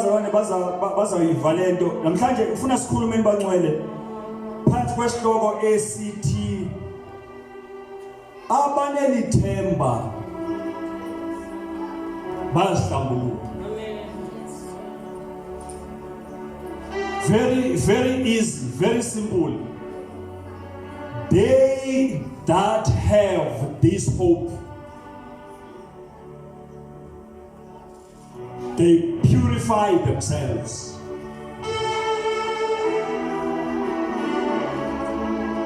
abazalwane bazayivalento namhlanje ufuna sikhulumeni bangcwele phansi kwesihloko esithi Abaneli themba bayahlambulula. Very easy, very simple. They that have this hope, they purify themselves.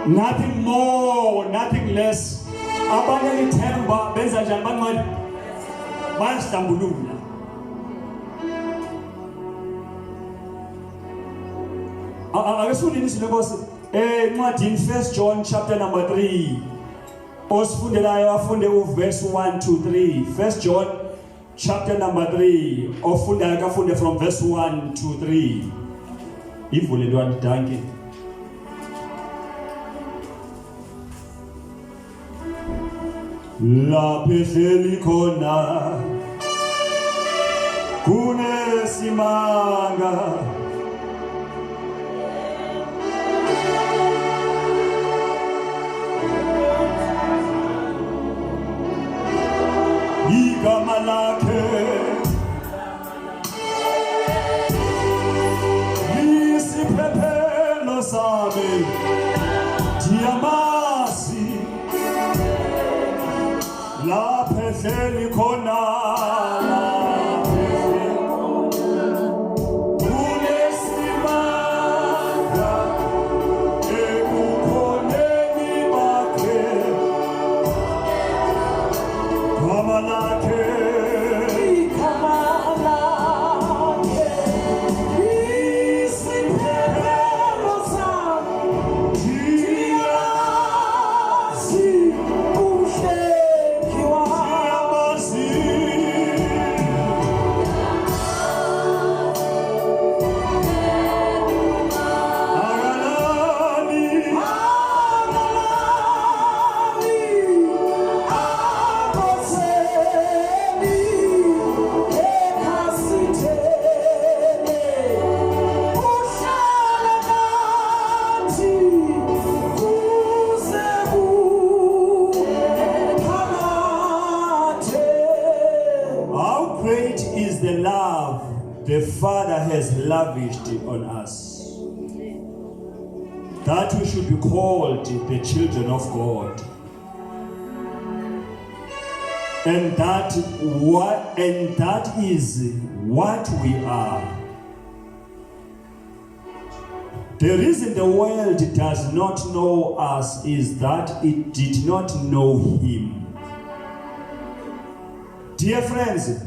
Nothing more, nothing less. Abaneli themba benza njani bangcwele? Bayahlambulula. Akasifundeni izinkosi encwadini First John chapter number 3. Osifundelayo afunde uverse 1 to 3. First John chapter number 3. Ofundayo afunde from verse 1 to 3. Ivulelwa danke. La pezeli kona kunesimanga igama lakhe lisiphephelo sami diyamasi la pezeli kona the Father has lavished on us, that we should be called the children of God, and that is what we are. The reason the world does not know us is that it did not know Him. Dear friends,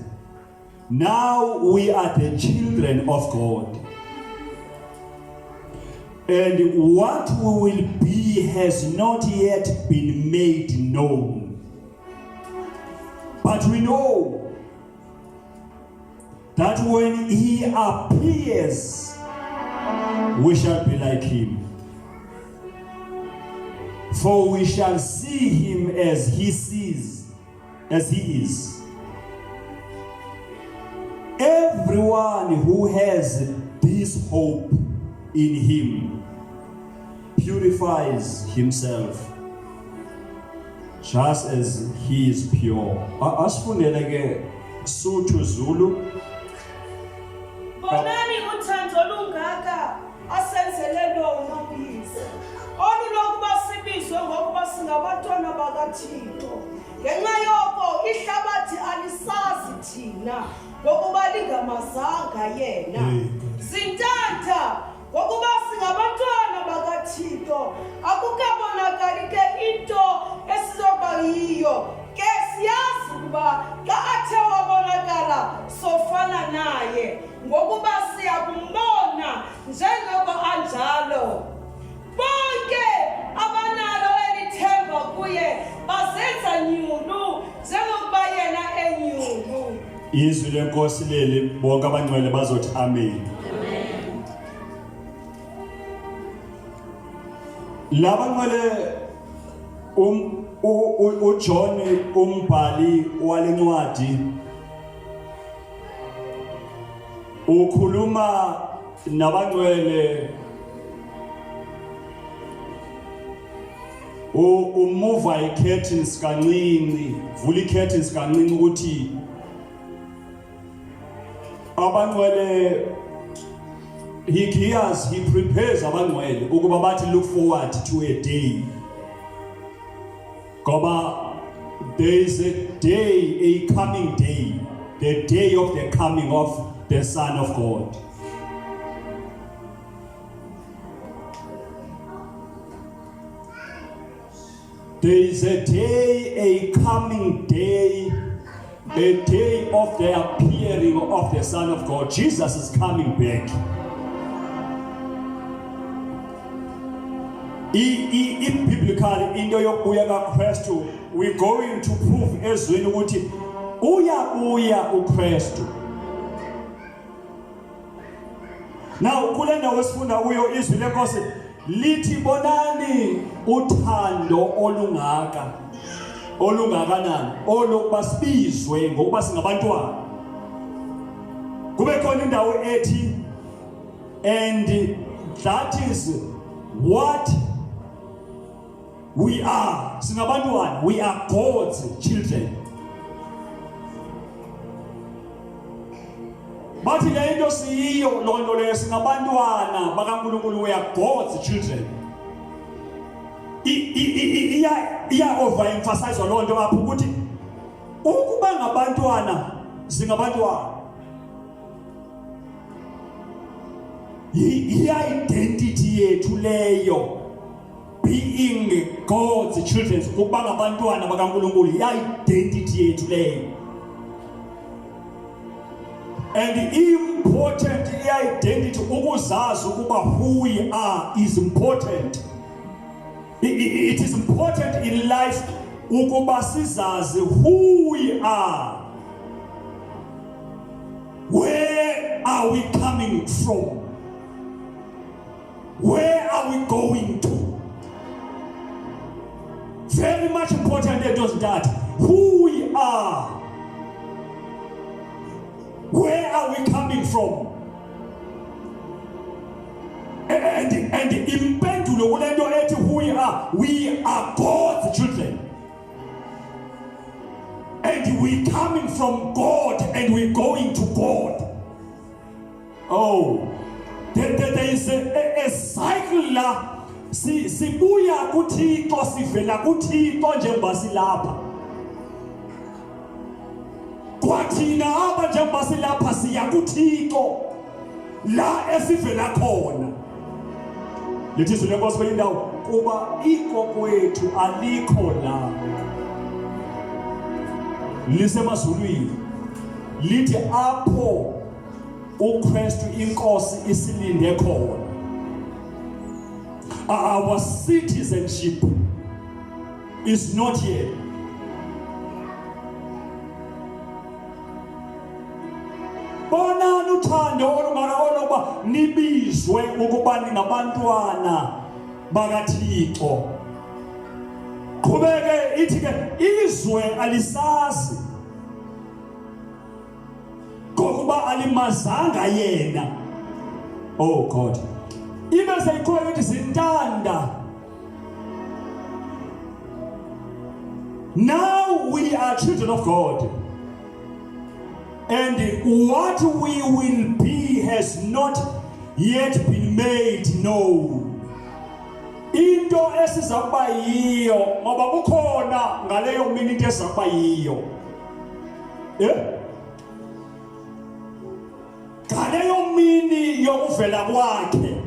now we are the children of God. And what we will be has not yet been made known. But we know that when He appears, we shall be like Him. For we shall see Him as He is. Everyone who has this hope in Him purifies himself just as He is pure. Asifundele ke Sotho Zulu. Bonani uthando olungaka asenzele lona uyise. Olulokuba sibizwe ngokuba singabantwana bakaThixo. Ngenxa yoko ihlabathi alisazi thina ngokuba lingamazanga yena. Sintantha ngokuba singabantwana bakaThixo. Akukabonakali ke into esizoba yiyo. Ke siyazi ukuba ka athe wabonakala sofana naye ngokuba siyakumbona njengoba anjalo. Bonke abanalo elithemba kuye bazenza nyulu njengoba yena enyulu. Izwi lenkosi leli bonke abangcwele bazothi amen. Amen. Labangcwele uJohn umbhali walencwadi ukhuluma nabangcwele umuva i-curtains kancinci, vula i-curtains kancinci ukuthi abangcwele he prepares abangcwele ukuba bathi look forward to a day. Ngoba there is a day, a coming day, the day of the coming of the Son of God. There is a day, a coming day, a day of the appearing of the Son of God. Jesus is coming back. Biblical into yokubuya kaKristu, we're going to prove ezweni ukuthi uya uKristu. Now kule ndawo esifunda kuyo izwi lenkosi lithi bonani uthando olungakanani olokuba sibizwe ngokuba singabantwana. Kube khona indawo ethi and that is what we are. Singabantwana, we are God's children. Bathi le into siyiyo lonto leyo singabantwana bakaNkulunkulu, we are God's children. Iya overemphasize lonto apho ukuthi ukuba ngabantwana singabantwana. I-identity yethu leyo being God's children, ukuba ngabantwana bakaNkulunkulu, i-identity yethu leyo. And important identity ukuzazi ukuba who we are is important. It is important in life ukuba sizazi who we are. Where are we coming from? Where are we going to? Very much important that who we are. Where are we coming from? And impendulo kulento ethi who we are God's children. And we coming from God and we going to God. Oh, there is a cycle la sibuya kuThixo sivela kuThixo njengoba silapha. Kwathina aba njengoba silapha siya kuThixo la esivela khona. Lithi izwi lenkosi kwenye indawo kuba ikokwethu alikho la. Lisemazulwini lithi apho uKristu inkosi isilinde khona. Our citizenship is not here. Bona uthando olungaka nibizwe ukuba ningabantwana bakaThixo. Qhubeke ithi ke izwe alisazi ngokuba alimazanga yena. Oh God. Ibe seyiqhubeka ithi sintanda. Now we are children of God. And what we will be has not yet been made known. Into esizakuba yiyo ngoba kukhona ngaleyo mini into esizakuba yiyo. Ngaleyo mini yokuvela kwakhe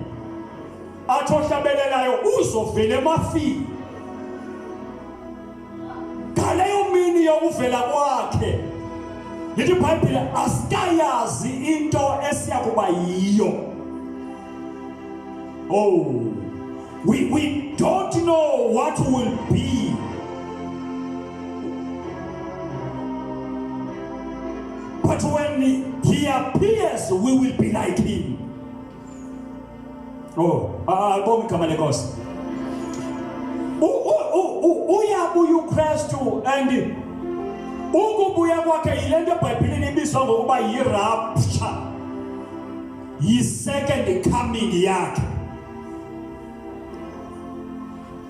athi ohlabelelayo uzovela emafini. Ngaleyo mini yokuvela kwakhe lithi iBhayibheli asikayazi into esiyakuba yiyo. Oh, we don't know what will be. But when he appears, we will be like him. Oh, album kama lenkosi. Uyabuya uKristu and ukubuya kwakhe yilento eBhayibhelini ibizwa ngokuba yi-rapture. yi-second coming yakhe.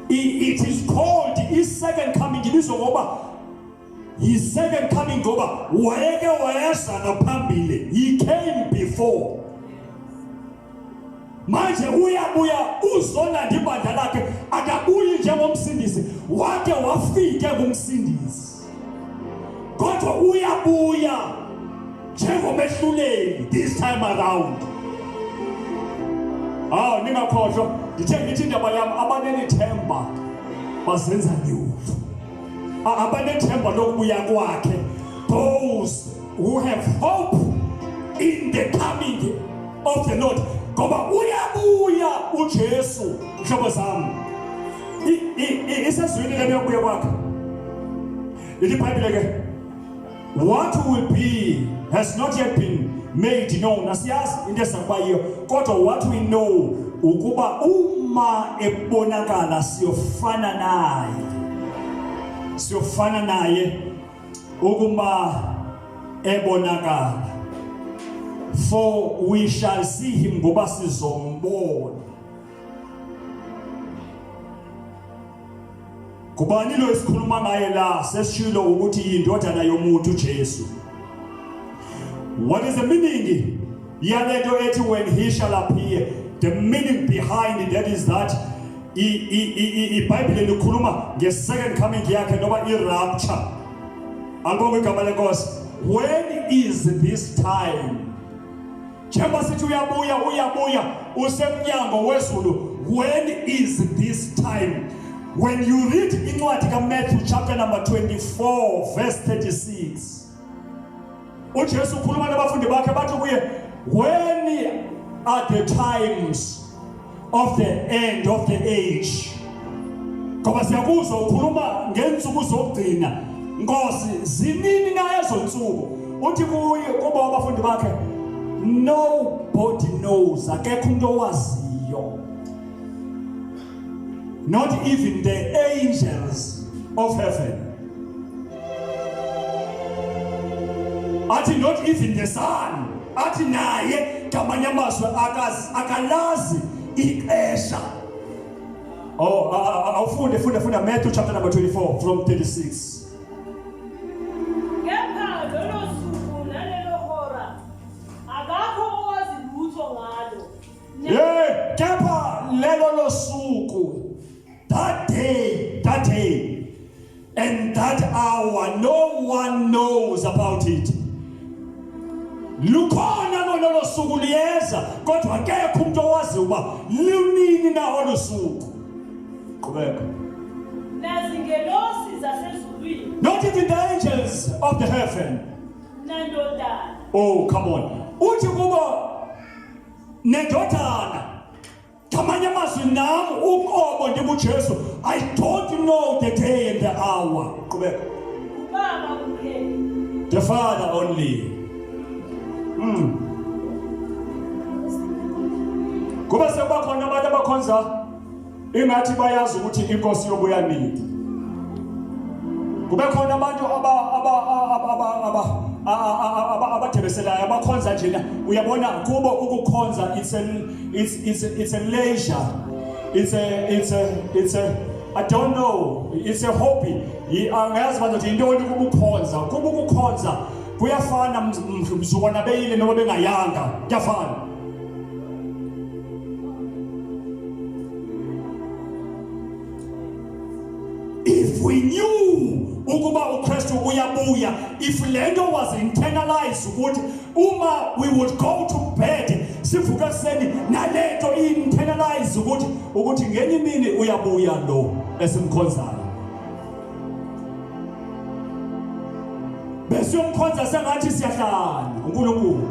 It is called i-second coming ibizwa ngoba yi-second coming ngoba wayeke wayeza ngaphambili. He came before. Manje uyabuya uzolanda ibandla lakhe, akabuyi njengomsindisi, wake wafike kumsindisi. Kodwa uyabuya njengomehluleli this time around. Ningakhohlwa ngithe ngithi indaba yami abanelithemba bazenza nyufu. Abanethemba lokubuya kwakhe, those who have hope in the coming of the Lord. Ngoba uyabuya uJesu, mhlobo zami. Isezwini lelo yokubuya kwakhe. Lithi iBhayibheli ke, what will be has not yet been made known. Asiyazi into esakubayiyo, kodwa what we know ukuba uma ebonakala siyofana naye. Siyofana naye ukuma ebonakala. For we shall see him ngoba sizombona. Kubani lo esikhuluma ngaye la sesishilo ukuthi yindodana yomuntu uJesu. What is the meaning? Yalento ethi when he shall appear. The meaning behind that is that iBhayibheli likhuluma nge-second coming yakhe noma i-rapture. Angibonge igama lenkosi. When is this time? Njengoba sithi uyabuya usemnyango wezulu. When is this time? When you read incwadi kaMatthew chapter number 24 verse 36, uJesu ukhuluma nabafundi bakhe bathi kuye, when are the times of the end of the age? Ngoba siyakuzwa ukhuluma ngensuku zokugcina. Nkosi zinini na ezo nsuku? Uthi kuye kuba abafundi bakhe, nobody knows, akekho umuntu owaziyo. Not even the angels of heaven. Ati not even the Son. Ati naye ngamanye amazwi akalazi ixesha. Funda Matthew chapter number 24 from 36. Kepha lolo suku nalelo hora akakho owazi lutho ngalo. Kepha lelo suku, that day, and that hour, no one knows about it. Lukhona lolo suku liyeza, kodwa akekho umuntu owazi uba lunini na olo suku. Qhubeka. Nazingelosi zasezulwini. Not even the angels of the heaven. Nandodana. Oh, come on. Uthi kuba nendodana. Ngamanye amazwi nami uqobo ndibuJesu, I don't know the day and the hour. Qhubeka. Ubaba kuphela. The Father only. Kuba sekuba khona abantu abakhonza ingathi bayazi ukuthi inkosi yobuya nini. Kube khona abantu abathebeselayo abakhonza njena. Uyabona kubo ukukhonza it's a leisure. It's a I don't know, it's a hobby. Angazi bazothi intoni kubukhonza. Kuba ukukhonza kuyafana mzukwana beyile noma bengayanga, kuyafana. If we knew ukuba uKristu uyabuya, if lento was internalized ukuthi uma we would go to bed sivuka kuseni nalento internalized ukuthi ngenye imini uyabuya lo esimkhonzayo. Bese umkhonza sengathi siyahlala uNkulunkulu.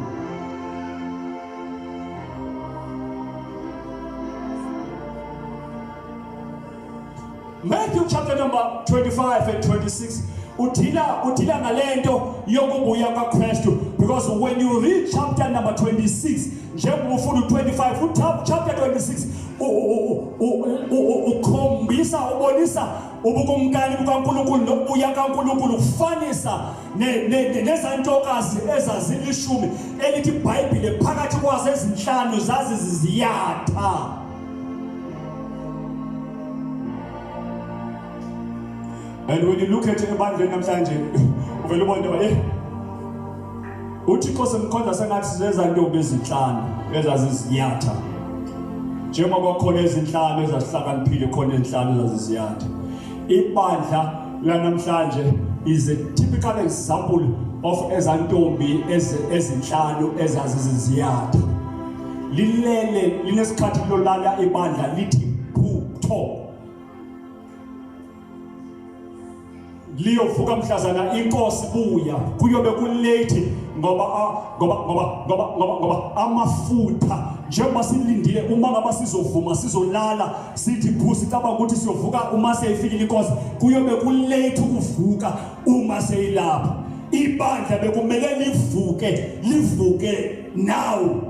Matthew chapter number 25 and 26 udila ngalento yokubuya kaKristu, because when you read chapter number 26 njengoba ufuna 25 chapter 26 ukhombisa ubonisa ubukumkani bukaNkulunkulu nokubuya kaNkulunkulu kufanisa nezantokazi ezazilishumi elithi iBhayibhile phakathi kwazo ezinhlanu zaziziyatha. And when you look at ebandleni namhlanje uvela ubone uThixo semkhonza sengathi zezantombi ezinhlanu ezaziziyatha. Njengoba khona ezinhlanu ezahlakaniphile khona ezinhlanu ezaziziyatha. Ibandla lanamhlanje is a typical example of ezantombi ezinhlanu ezaziziyatha. Lilele linesikhathi lolala ibandla lithi phutho. Liyovuka mhlazana inkosi buya kuyobe kulate ngoba amafutha njengoba silindile uma ngaba sizovuma sizolala sithi bhusi caba ukuthi siyovuka uma seyifikile inkosi kuyobe kulate ukuvuka uma seyilapha. Ibandla bekumele livuke now.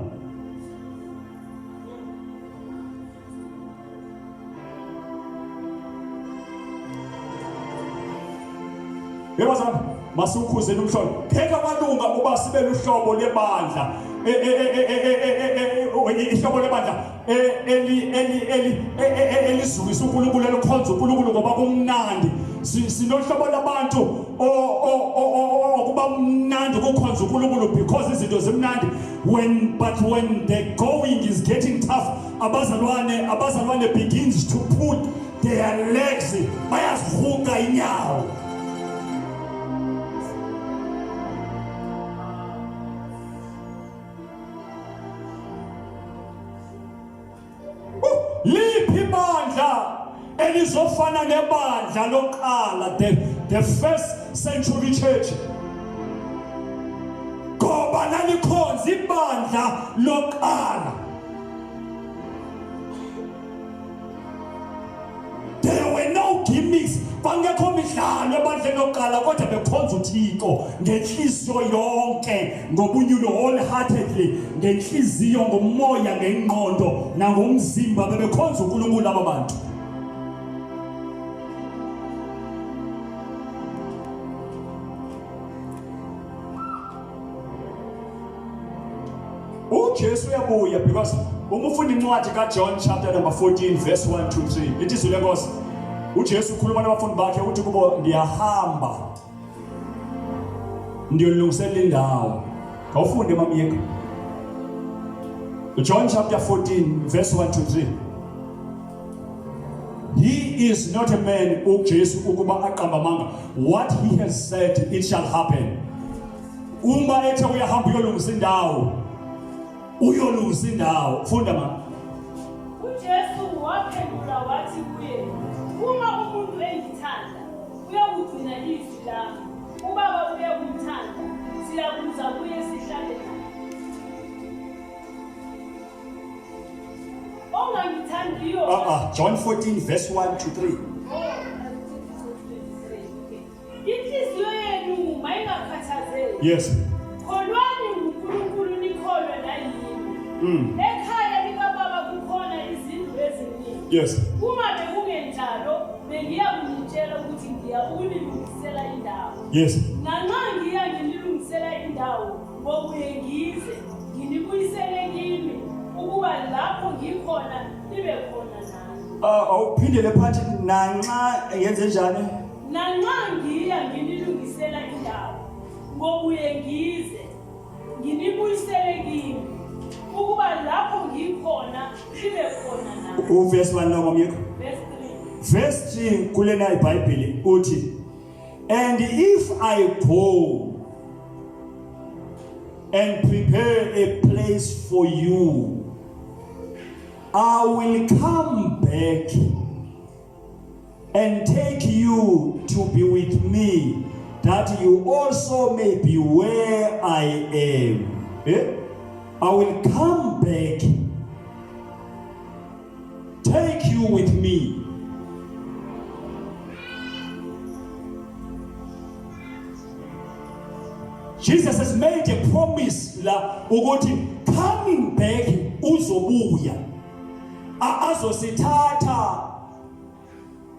Yebazana masukhuze umhlolo pheka kwalunga uba sibe luhlobo lebandla ihlobo lebandla elizwisa uNkulunkulu elikhonza uNkulunkulu ngoba kumnandi sinohlobo labantu okuba mnandi ukukhonza uNkulunkulu because izinto zimnandi when the going is getting tough abazalwane begins to put their legs bayazihuka inyawo. Liphi bandla elizofana nebandla loqala the first century church ngoba lalikhonza ibandla loqala. There were no gimmicks, bangekho midlalo ebandleni loqala kodwa bekhonza uThixo ngenhliziyo yonke ngobunyulo wholeheartedly ngenhliziyo ngomoya ngengqondo nangomzimba bebekhonza uNkulunkulu ababantu. uJesu uyabuya because uma ufunda incwadi kaJohn chapter number 14 verse 1 to 3 lithi izwi lenkosi uJesu ukhuluma nabafundi bakhe uthi kubo ndiyahamba ndiyolungisela indawo. Awufunde mamiyeka John chapter 14 verse 1 to 3. He is not a man uJesu ukuba aqambamanga. What he has said it shall happen. Uma ethe uyahamba uyolungisa indawo funda mama. uJesu waphendula wathi kuye uma umuntu engithanda uyakugcina izwi lami ubaba uyakumthanda siyakuza kuye sihlale naye ongangithandiyo John 14 verse 1 to 3. inhliziyo yenu mayingakhathazeki. Yes. Kholwani uNkulunkulu nikholwe nayimi. Ekhaya likababa kukhona izindlu eziningi. Yes. Uma bekungenjalo bengiya kunitshela ukuthi ngiya ukunilungisela indawo. Yes. Nanxa ngiya nginilungisela indawo ngobuye ngize nginibuyisele kimi ukuba lapho ngikhona nibe khona nani. Awuphindele phansi nanxa yenze njani? Nanxa ngiya nginilungisela indawo ngobuye ngize nginibuyisele kimi ukuba lapho ngikhona nibe khona nani. Uverse 1 noma myekho. Verse 3 kulena iBhayibheli uthi and if I go and prepare a place for you I will come back and take you to be with me that you also may be where I am. I will come back, take you with me. Jesus has made a promise la ukuthi coming back uzobuya azosithatha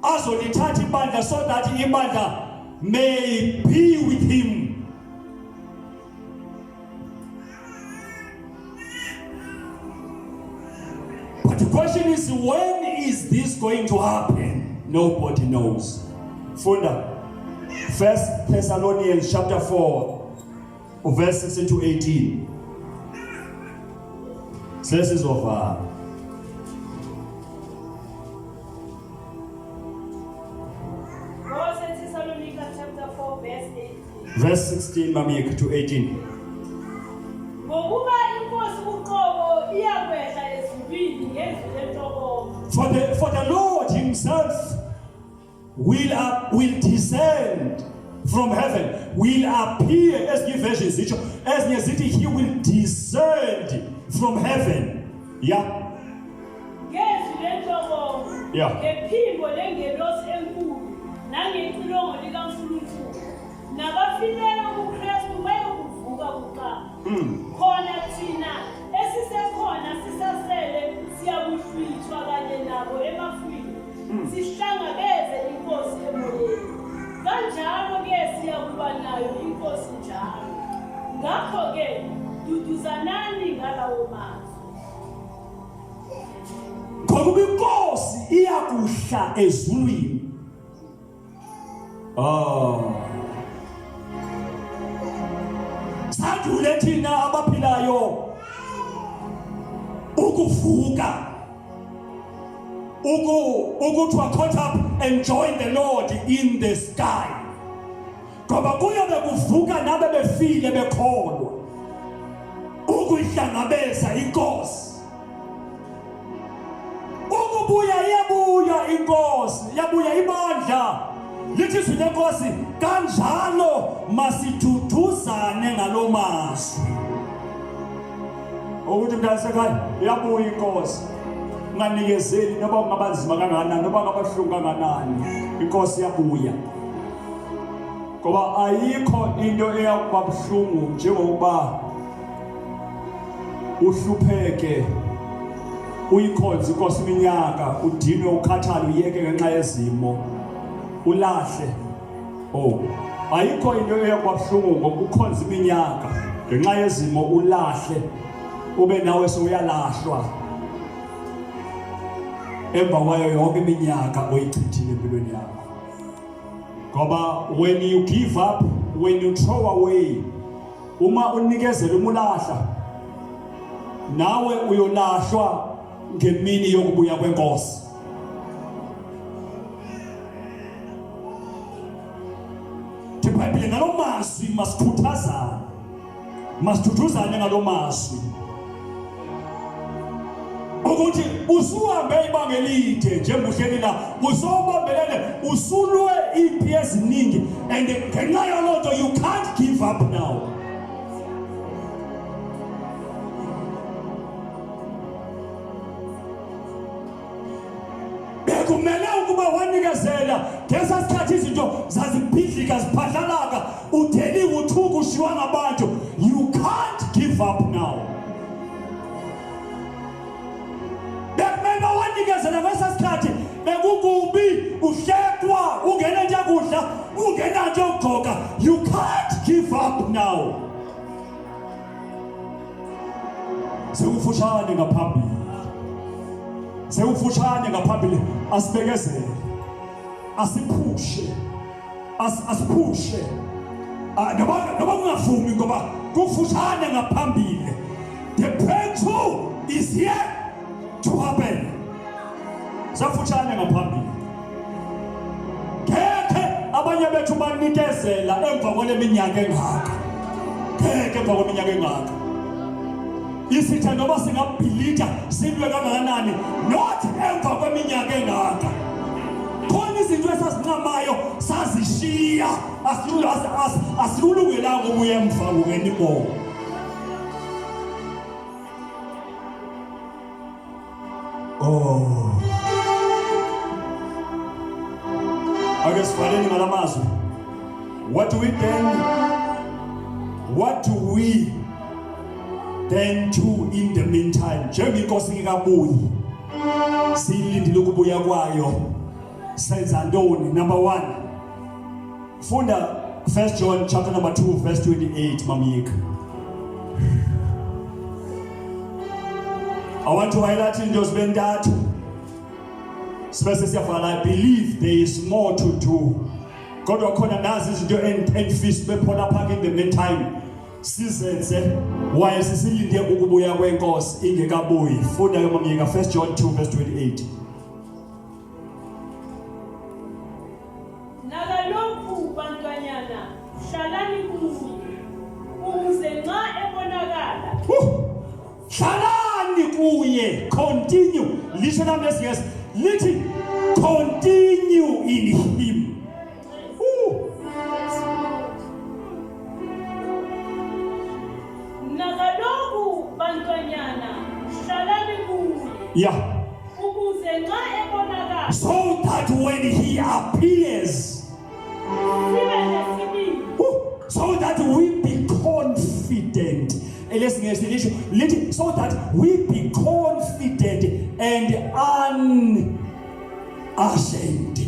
azolithatha ibandla so that ibandla may be with him. But the question is, when is this going to happen? Nobody knows. Funda, 1 Thessalonians chapter 4, verse 16 to 18. Says this of 1 Thessalonians chapter 4 verse 18. verse 16 mamik to 18. Ngokuba inkosi uqobo iyakwehla ezulwini ngezwi lentokozo. For the Lord himself will descend from heaven, will appear, as the version zitsho, as nezithi he will descend from heaven. Yeah. Ngezwi lentokozo. Yeah. Ngephimbo lengelosi enkulu nangecilongo likaNkulunkulu. Nabafileyo kuKristu bayokuvuka kuqala. Khona thina esisekhona sisasele siyakuhlwithwa kanye nabo emafwini. Sihlangabeze inkosi emoyeni. Kanjalo ke siyakuba nayo inkosi njalo. Ngakho ke duduzanani ngalawo mazwi. Ngoba inkosi iyakuhla ezulwini. Sadule thina abaphilayo ukuvuka. To caught up and join the Lord in the sky. Ngoba kuyobe kuvuka nabe befile bekholwa ukuyihlangabeza inkosi. Ukubuya iyabuya inkosi, yabuya ibandla. Lithi izwi lenkosi kanjalo masithuduzane ngalo mazwi. Ukuthi mntasekhaya yabuya inkosi. Nganikezeli noba ungabanzima kangakanani noba ngabahlungu kangakanani, inkosi yabuya. Ngoba ayikho into eyakuba buhlungu njengokuba uhlupheke uyikhonze inkosi iminyaka, udinwe ukhathale uyeke ngenxa yezimo ulahle. Ayikho into eyakuba buhlungu ngoba ukhonze iminyaka ngenxa yezimo ulahle ube nawe sewuyalahlwa emva kwayo yonke iminyaka oyichithile empilweni yakho. Ngoba when you give up, when you throw away, uma unikezela umulahla, nawe uyolahlwa ngemini yokubuya kwenkosi. Thibhayibhile ngalo mazwi masikhuthazane, masithuthuzane ngalo mazwi. Ukuthi usuhambe ibanga elide njengohleli la, uzobambelele, usulwe ipi eziningi, and ngenxa yalonto you can't give up now. Bekumele ukuba wanikezela ngesa sikhathi izinto zazibhidlika ziphadlalaka, udeliwe uthuku ushiwa ngabantu. You can't give up now. Wanikezela ngesa sikhathi bekukubi, uhlekwa, ungena nje kudla, ungena nje ugqoka. You can't give up now. Sewufushane ngaphambili. Sewufushane ngaphambili. Asibekezele. Asiphushe. Asiphushe. Noba kungavumi ngoba kufushane ngaphambili. The breakthrough is here to happen. Safuthane ngaphambili. Keke abanye bethu banikezela emva kweminyaka engaka. Keke emva kweminyaka engaka. Isitha noba singabhilida silwe kangakanani, not emva kweminyaka engaka. Khona izinto esasinqamayo sazishiya, asilulungelanga ukuya emva anymore. Agesifaleni ngalamazwi. What do we then do in the meantime? Njengenkosi ikabuyi silindile ukubuya kwayo. senza ntoni? Number 1. Funda 1 John chapter number 2 verse 28, Mamik. I want to highlight into that. Specifically, I believe there is more to do. God will call us izinto and bephona phaka in the meantime. Sizenze while sisilinde ukubuya kwenkosi ingekabuyi. Funda ke Mamika 1 John 2 verse 28. Nakalokhu bantwanyana hlalani kuye ukuze nxa ebonakala. Hlalani kuye. Continue. Listen up, yes. Let continue in him. Nakalokhu bantwanyana hlalani kuye. Yeah. Ukuze nxa ebonakala. So that when he appears, so that we be confident. So that we be confident and unashamed.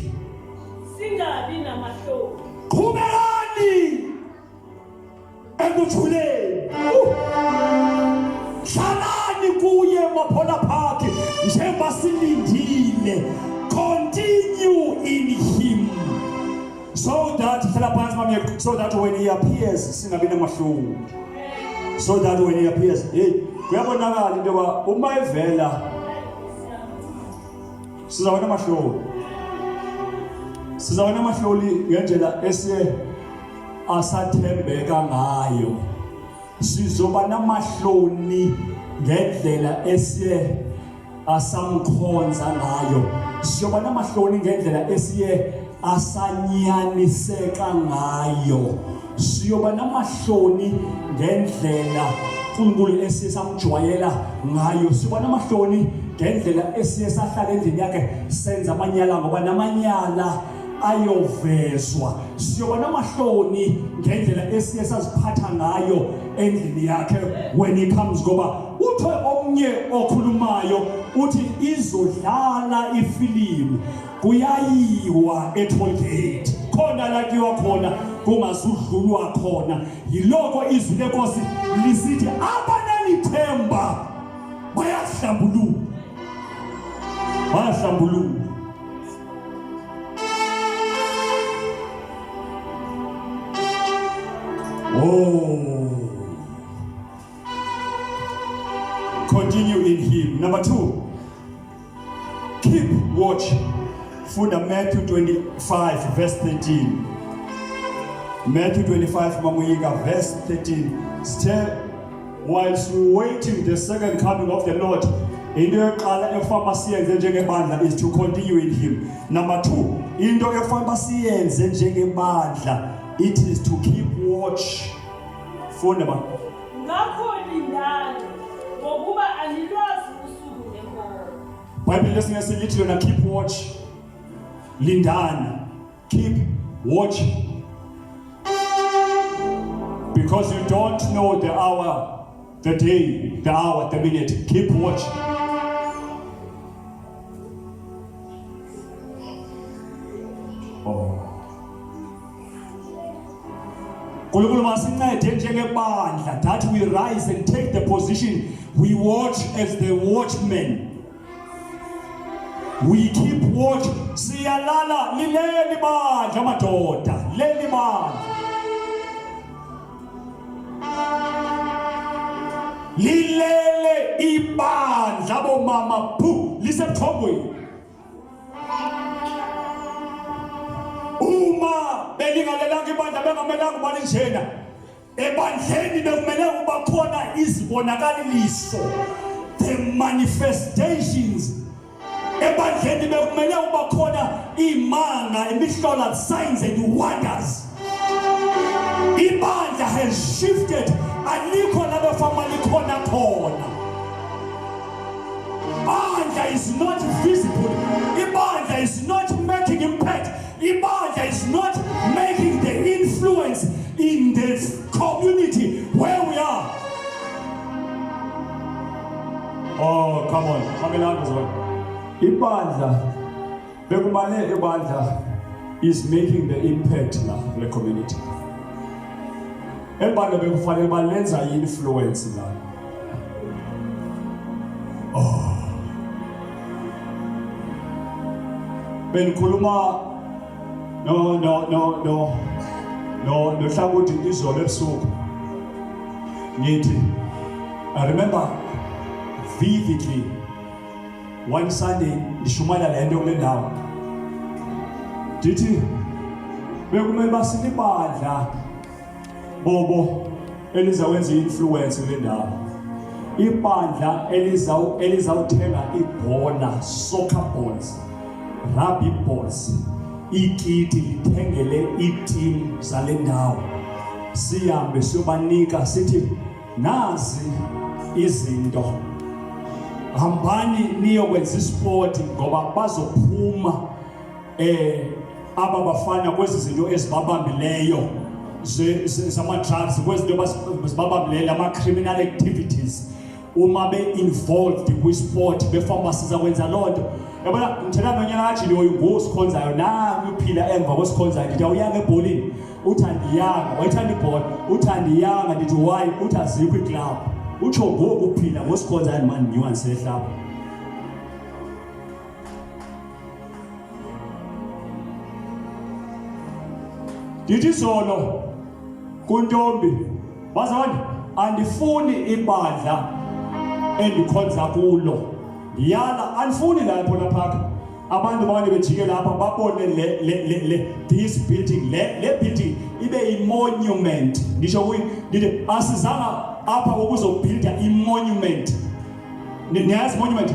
Singabi namahloni. Qhubekani ekuthuleni. Hlalani kuye maphona phakhe njengoba silindile. Continue in him. So that when he appears singabi namahloni. So that when he appears, kuyabonakala into yoba uma evela sizabona amahloli ngendlela esiye asathembeka ngayo. Sizoba namahloni ngendlela esiye asamkhonza ngayo. Sizoba namahloni ngendlela esiye asanyaniseka ngayo. Siyoba namahloni ngendlela uNkulunkulu esisamjwayela ngayo. Siyoba namahloni ngendlela esisahlala endlini yakhe senza amanyala ngoba namanyala ayovezwa. Siyoba namahloni ngendlela esisaziphatha ngayo endlini yakhe when he comes ngoba uthe omnye okhulumayo uthi izodlala ifilimu kuyayiwa eTollgate khona la kiwa khona kungasudlulwa khona. Yiloko izwi lenkosi lisithi Abaneli themba bayahlambulula. Oh, continue in him. Number 2, keep watch. Funda Matthew 25 verse 13. Matthew 25 Mamuyika verse 13. Still, whilst we waiting the second coming of the Lord, into eqala efamba siyenze njengebandla is to continue in him. Number 2, into efamba siyenze njengebandla, it is to keep watch. Funda ba. Ngakho lindani ngokuba anilwazi usuku nemini. Bible lesson yasilithi yona keep watch. Lindani, keep watch. Because you don't know the hour, the day, the hour, the minute. Keep watch. Oh. Nkulunkulu masincede njengebandla that we rise and take the position. We watch as the watchmen. We keep watch. Siyalala lileli bandla madoda, leli bandla. Lilele ibandla bomama phu lisebuthongweni. Uma belingalelanga ibandla bengamelanga ubani njena. Ebandleni bekumele ukuba khona izibonakaliso, the manifestations. Ebandleni bekumele ukuba khona imanga, imihlola, signs and wonders. Ibandla has shifted. Alikho labafama likhona khona. Ibandla is not visible. Ibandla is not making impact. Ibandla is not making the influence in the community where we are. Oh, come on. Ibandla bekumane ibandla is making the impact la kule community. Ebandla bekufanele balenza influence la. Bengikhuluma no hlambulula izolo ebusuku. Ngithi I remember vividly one Sunday ngishumana lento kule ndawo. Ndithi bekumele basilibandla bobo elizawenza influence kule ndawo. Ibandla elizawuthenga ibhola, soccer balls, rugby balls, ikiti lithengele iteam zale ndawo. Sihambe siyobanika sithi nazi izinto. Hambani niyokwenza isport ngoba bazophuma aba bafana kwezi zinto ezibabambileyo zama drugs, kwezi zinto ezibabambileyo ama criminal activities. Uma be involved kwi-sport befamba siza kwenza lonto. Yabona ngithela nonyana kathi lo ngosikhonzayo na uphila emva kwesikhonzayo ndithi awuyanga ebholini uthandiyanga wayithanda ibhola uthandiyanga ndithi why uthazikho iclub utsho ngoku uphila ngosikhonzayo man nyuwan sehlapha. Ndithi zolo kuntombi bazawani andifuni ibandla endikhonza kulo yala andifuni lapho lapha abantu bawani bejike lapha babone le this building le building ibe i monument. Ngisho ukuthi asizanga apha ukuzobuilda i monument. Niyazi monument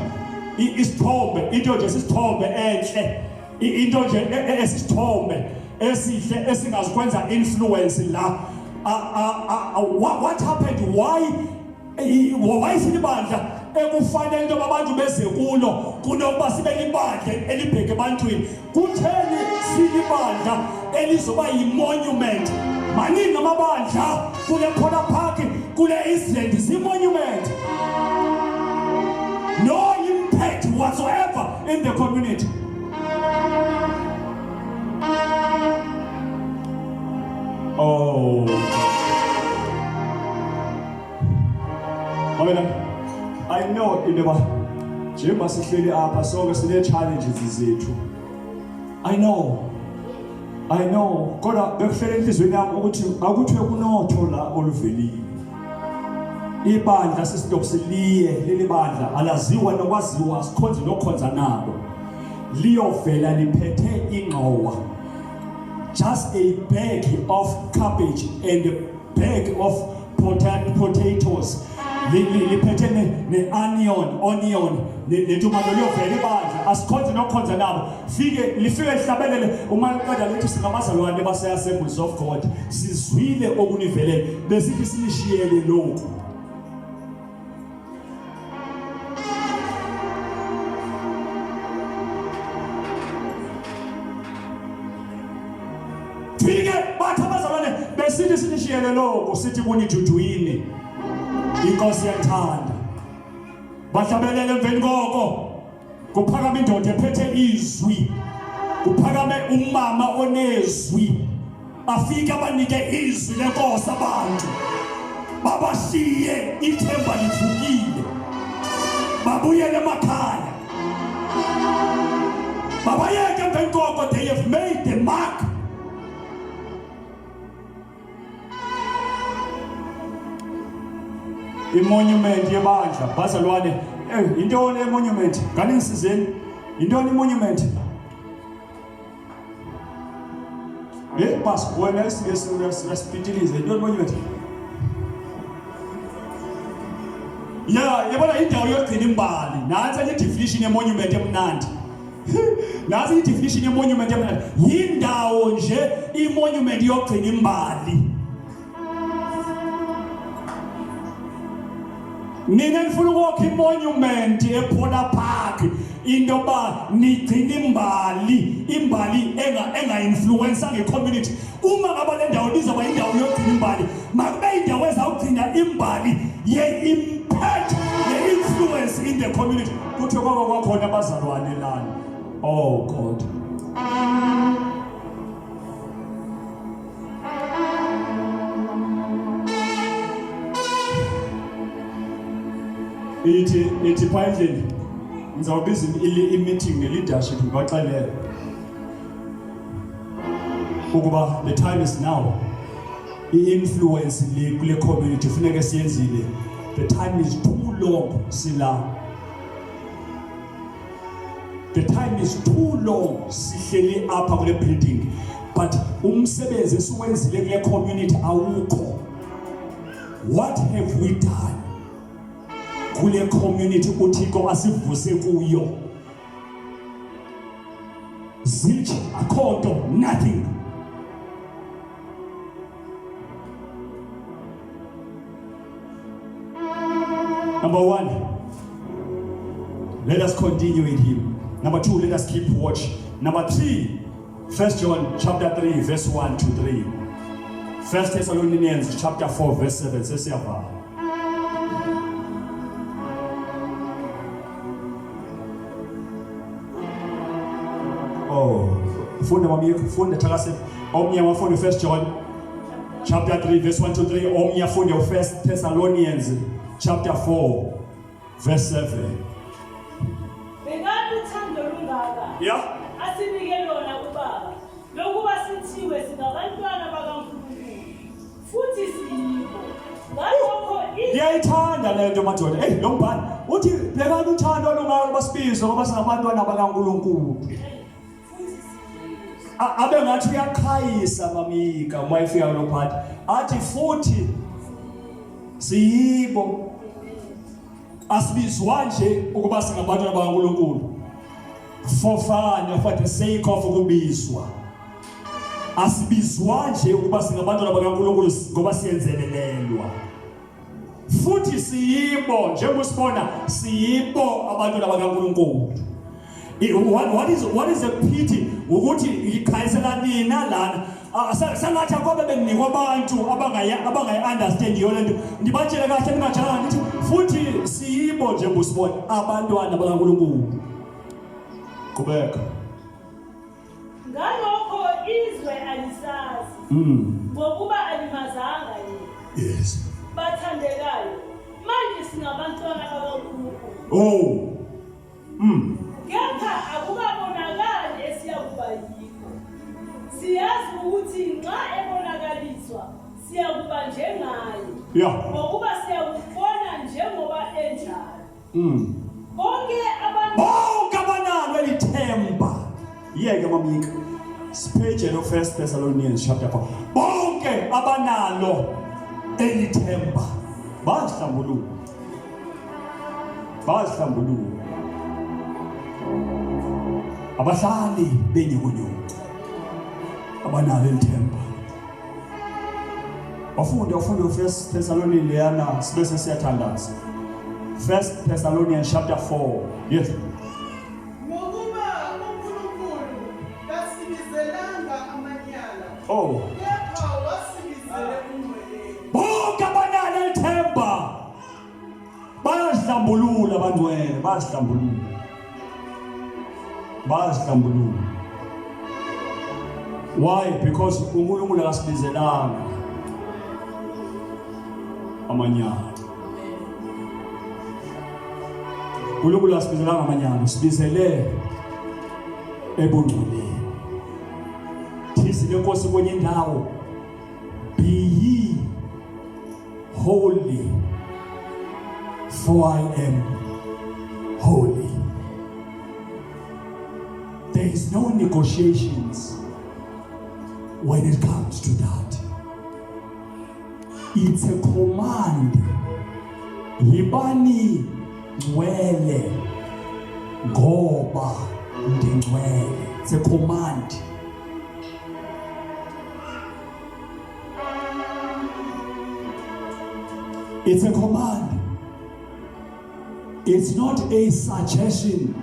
isithombe into nje isithombe enhle into nje esithombe esihle esingazikwenza influence la. What happened? Why silibandla ekufanele into abantu beze kulo kunokuba sibe libandla elibheke ebantwini? Kutheni silibandla elizoba yi-monument? Maningi amabandla kule Khona Park kule Eastland si-monument. No impact whatsoever in the community. Oh. I know indaba njengoba sihleli apha sonke sine challenges zethu. I know kodwa bekuhlele enhlizweni yami ukuthi akuthiwe kunotho la oluvelile. Ibandla sisitop siliye leli bandla alaziwa nokwaziwa sikhonze nokhonza nabo. Liyovela liphethe ingqowa. Just a bag of cabbage and a bag of potatoes. Liphethe ne-onion netumalo liyovela ibandla asikhonze nokhonza nabo. Lifike lihlabelele uma liqeda lithi singabazalwane base-Assemblies of God sizwile okunivelele besithi sinishiyele lokhu. Fike bathi abazalwane besithi sinishiyele lokhu sithi kunijujuyini inkosi yathanda. Bahlabelele emveni koko kuphakama indoda ephethe izwi, kuphakame umama onezwi, afike abanike izwi lenkosi abantu babashiye ithemba lithukile babuyele emakhaya babayeke emveni koko. They have made the mark. I-monument yebandla bazalwane intoni i-monument? Ngani ngisizeni intoni i-monument? Bas wena siyasipitilize intoni i-monument? Yabona indawo yokugcina imbali. Nansi i-definition ye-monument emnandi. Nansi i-definition ye-monument emnandi. Yindawo nje i-monument yokugcina imbali. Nina nifuna ukwakha i-monument ePhona Park into ba nigcina imbali enga-influensa nge-community. Uma ngaba le ndawo izaba indawo yokugcina imbali, makube indawo ezawugcina imbali ye-impact, ye-influence in the community. Kuthiwe kwakhona abazalwane lana Oh God. Ithi phandle ngizawubiza i-meeting ne-leadership ngibaxelele ukuba the time is now. I-influence kule community funeke siyenzile. The time is too long sila. The time is too long sihleli apha kule building, but umsebenzi esiwenzile kule community awukho. What have we done kule community uThixo asivuse kuyo? Zilch akho, nothing. Number one, let us continue with him. Number two, let us keep watch. Number three, 1 John chapter 3 verse 1 to 3. 1 Thessalonians chapter 4 verse 7 says here. Oh, funda thakase omnye wafunde 1 John chapter 3 verse 1 to 3, omnye afunde 1 Thessalonians chapter 4 verse 7. Bekaluthando lungaka. Yeah. Asinike lona kubaba. Lokuba sithiwe singabantwana bakaNkulunkulu. Futhi siyibo. Ngalokho ngiyayithanda le nto madoda. Hey, lo mbhali uthi bekaluthando lungaka basibizo ngoba singabantwana bakaNkulunkulu. Abe ngathi uyakhayisa mamika mayifika lo part. Athi futhi siyibo. Asibizwa nje ukuba singabantwana bakaNkulunkulu for fun, for the sake of ukubizwa. Asibizwa nje ukuba singabantwana bakaNkulunkulu ngoba siyenzelelelwa. Futhi siyibo njengosibona siyibo abantwana bakaNkulunkulu. What is a pity ukuthi ikhayisela nina lana sangathi akobe benikwa abantu abangayi-understand yo lento. Ndibatshele kahle ningajalanga nithi futhi siyibo nje busibona abantwana bakaNkulunkulu. Qhubeka. ngalokho izwe alisazi. Ngokuba alimazanga yena. Yes. Bathandekayo. Manje singabantwana bakaNkulunkulu. Oh. Kepha akukabonakali esiyakuba yikho. Siyazi ukuthi nxa ebonakaliswa siyakuba njengaye. Yeah. Ngokuba siyakubona njengoba enjalo. Bonke abanalo elithemba. Yeke mamika. Page of 1 Thessalonians chapter 4. Bonke abanalo elithemba. Bahlambulula. Abahlali benyukunyuku abanalo elithemba. Afunde 1 Thessalonians leyana sibese siyathandaza. 1 Thessalonians chapter 4. Yes. Ngokuba uNkulunkulu kasibizelanga amanyala. Oh. Kepha wasibizele uNgcwele. Bonke abanalo elithemba bayahlambulula abangcwele, bayahlambulula. Why? Because uNkulunkulu akasibizelanga amanyala. uNkulunkulu akasibizelanga amanyala, sibizele ebungcweleni. Thizile Nkosi kwenye indawo, be ye holy for I am holy. There is no negotiations when it comes to that. It's a command. Yibani ngcwele ngoba ngingcwele. It's a command. It's a command. It's not a suggestion.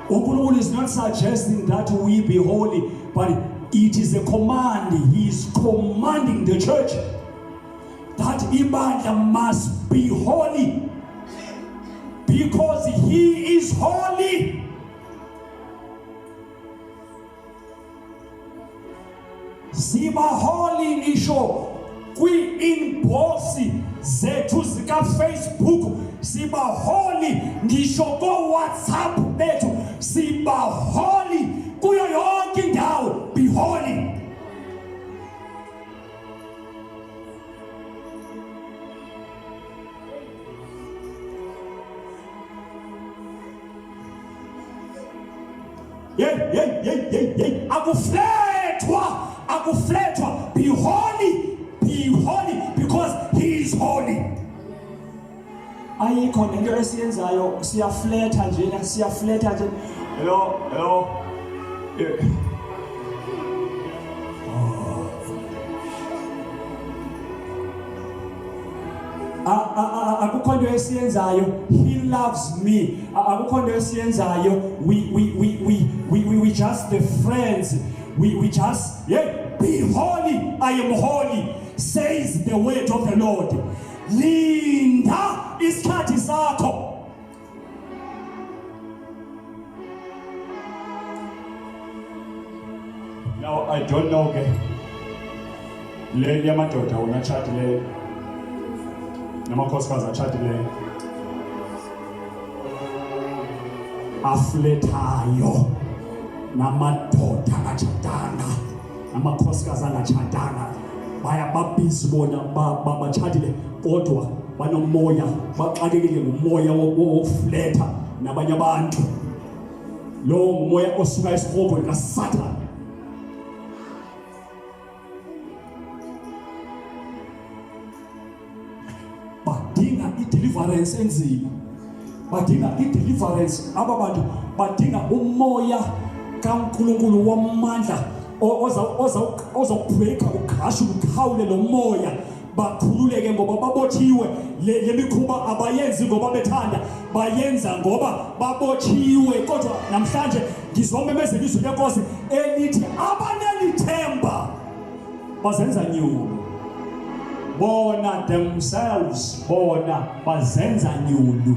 uNkulunkulu is not suggesting that we be holy, but it is a command. He is commanding the church that ibandla must be holy because he is holy. siba holy ngisho kwi-inbox zethu zika-Facebook, siba holy ngisho ko-WhatsApp bethu, siba holy kuyo yonke indawo. Be holy. Yey. Akuflethwa. Be holy because he is holy. Ayikho nento esiyenzayo, siyafletha nje. Hello. Yeah. Akukho nto esiyenzayo. He loves me. Akukho nto esiyenzayo. We just the friends. We just be holy. I am holy, says the word of the Lord. Linda isikhathi sakho. Now I don't know ke le yamadoda wona chatile namakhosikazi achatileyo aflethayo namadoda achatanga namakhosikazi angatshadanga babhizi bona bachatile kodwa banomoya, baxakekile ngumoya wofletha nabanye abantu. Lo ngumoya osuka esirobweni kaSathane. Badinga i-deliverance enzima, badinga i-deliverance. Aba bantu badinga umoya kaNkulunkulu wamandla ozawubreaka ukhashe ukhawule lo moya, bakhululeke ngoba babotshiwe. Le mikhuba abayenzi ngoba bethanda, bayenza ngoba babotshiwe. Kodwa namhlanje ngizomemezela izwi lenkosi elithi Abaneli themba bazenza nyulo. Bona themselves, bona bazenza nyulu.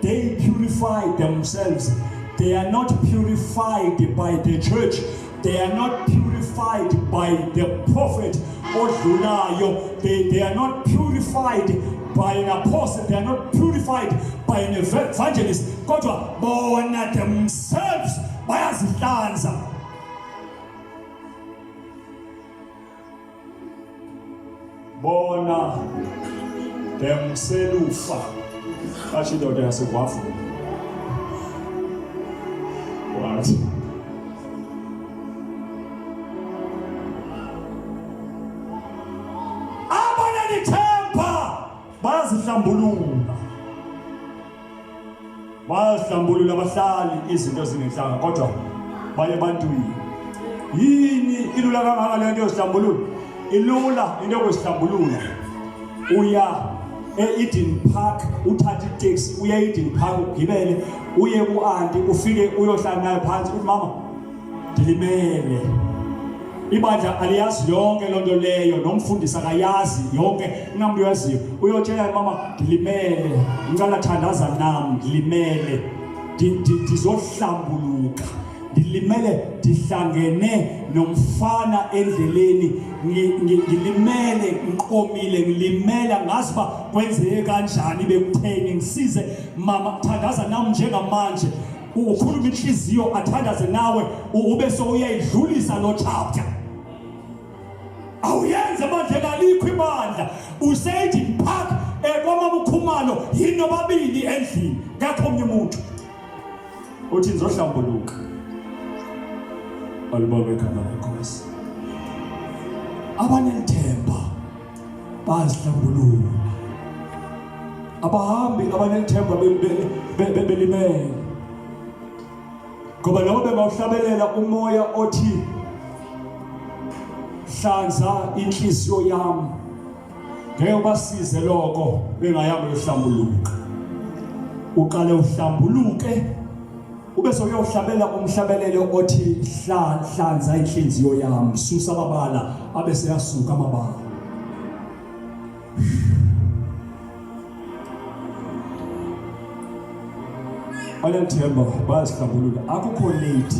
They purify themselves. They are not purified by the church. They are not purified by the prophet odlulayo. They are not purified by an apostle. They are not purified by an evangelist. Kodwa bona themselves bayazihlanza. Bona themselves ashidoda yasekwafu. What? Abaneli themba bayazihlambulula bahlali izinto ezingehlanga kodwa baye bantwini. Yini ilula kangaka le nto yozihlambulula? Ilula into yokuzihlambulula. Uya e-Eden Park, uthatha itaxi uya e-Eden Park ugibele uye ku-anti ufike uyohlala naye phansi uthi mama ndilimele. Ibandla aliyazi yonke loo nto leyo, nomfundisi akayazi yonke, unamuntu uyaziyo. Uyotshela mama ndilimele, ngicela thandaza nami ndilimele, ndizohlambuluka, ndilimele ndihlangene nomfana endleleni, ngilimele ngiqomile, ngilimela ngazi ba kwenzeke kanjani bekutheni, ngisize mama thandaza nami njengamanje. Ukhuluma inhliziyo athandaze nawe ube so uyayidlulisa lo chapter. Awuyenze manje kalikho ibandla usethi park kwamama ukhumalo yino babili endlini ngakho omnye umuntu uthi nizohlambuluka. Alibabe khona lenkosi. Abaneli themba bazihlambulula. Abahambi abaneli themba belimele. Ngoba nabo bebawuhlabelela umoya othi hlanza inhliziyo yami. Ngeke basize lokho bengayami uhlambuluka. Uqale uhlambuluke ube sokuyohlabela umhlabelelo othi hlanza inhliziyo yami, susa amabala abese yasuka amabala. Abanelithemba bayazihlambulula. Akukho late.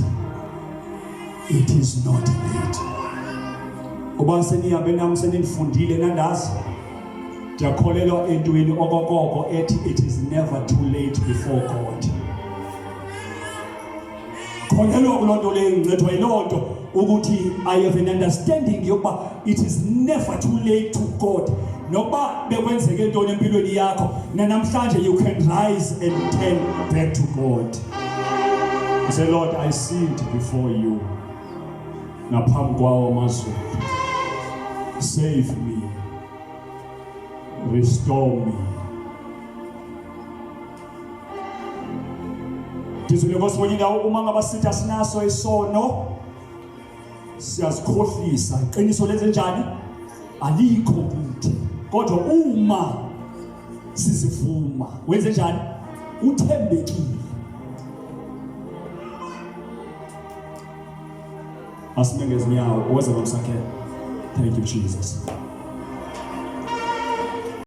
It is not late. Uba senihambe nami senifundile nandazi ndiyakholelwa entweni okokoko ethi it is never too late before God. Kholelwa kuloo nto leyo ngincethwa yiloo nto ukuthi I have an understanding yokuba it is never too late to God. Nokuba bekwenzeke ntoni empilweni yakho namhlanje you can rise and turn back to God. You say, Lord, I sinned before you. Naphambi kwawo amazulu. Save me. Restore me. Ngizwile ngosibonye indawo uma ngabasithi asinaso isono siyazikhohlisa. Iqiniso lenze njani? Alikho kuthi. Kodwa uma sizivuma wenze njani? Uthembekile. Asimenge izinyawo uweze ngomsakhela. Thank you, Jesus.